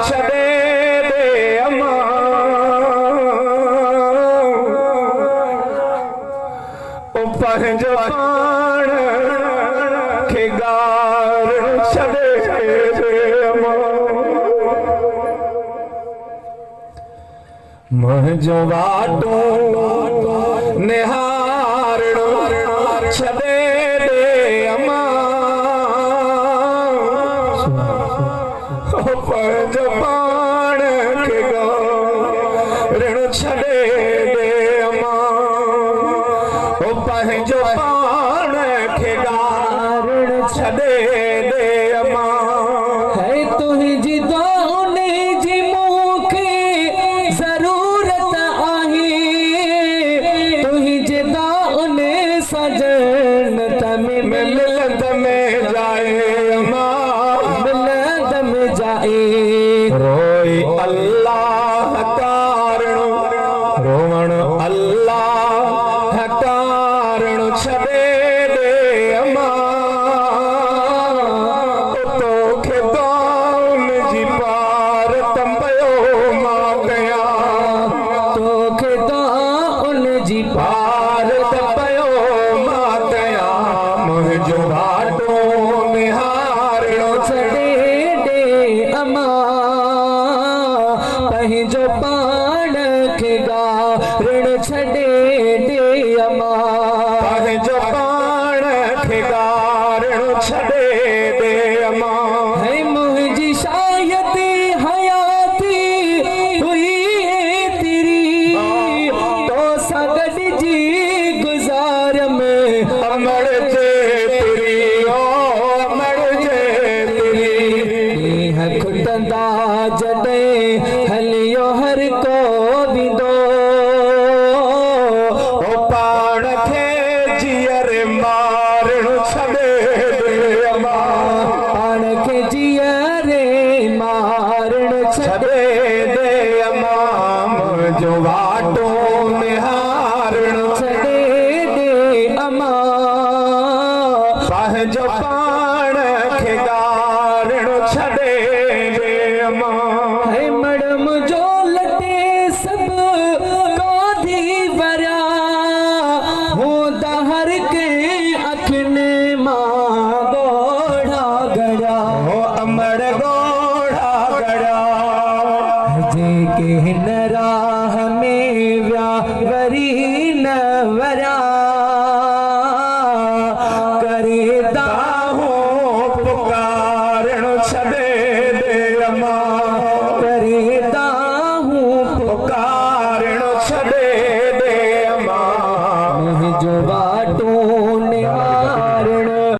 छड़े दे अमा ओ पंहिंजो पाण खे गारण छड़े दे अमा मुंहिंजो वाटो निहारणो छड़े दे अमा पंहिंजो पाण खे गारण छड़े दे अमा ओ पंहिंजो पाण खे गारण छड़े दे अमा है तुंहिंजी दोने जी मूंखे ज़रूरत आहे तुंहिंजे दोने सजन तमे मिलंद में जाए अमा मिलंद में जाए रोई अल्लाह कारणो रोवण अल्लाह कारणो छड़े दे अमा तोखे दाउन जी पार तंबयो मां कया तोखे दाउन जी पार तंबयो मां कया मुंहिंजो वाटो निहारणो छड़े दे अमा पंहिंजो पाण खे गारण छड़े दे अमा पंहिंजो पाण खे गारण छड़े दे अमा है मुंहिंजी शायद हयाती हुई तेरी तो सां गॾिजी गुज़ार में अमर जे तिरी ओ अमर जे तिरी ॾींहं खुटंदा जॾहिं हलियो हर को विंदो ओ पाण खे जीअर मारणो छड़े दे अमा पाण खे जीअरे मारण छॾे छड़े दे अमा मुंहिंजो वाटो निहारणो छॾे दे अमा पंहिंजो पाण खे गारणो छड़े दे अमा है मड़म जो लटे सब काधी वरिया हूंदा हर के अखियुनि मां ॻोढ़ा गड़ा ओ अमर गोढ़ा गड़ा जेके हिन राह में विया वरी न वरिया करे दाहूं पुकारणो छड़े दे अमा करे दाहूं पुकारणो छड़े दे अमा मुंहिंजो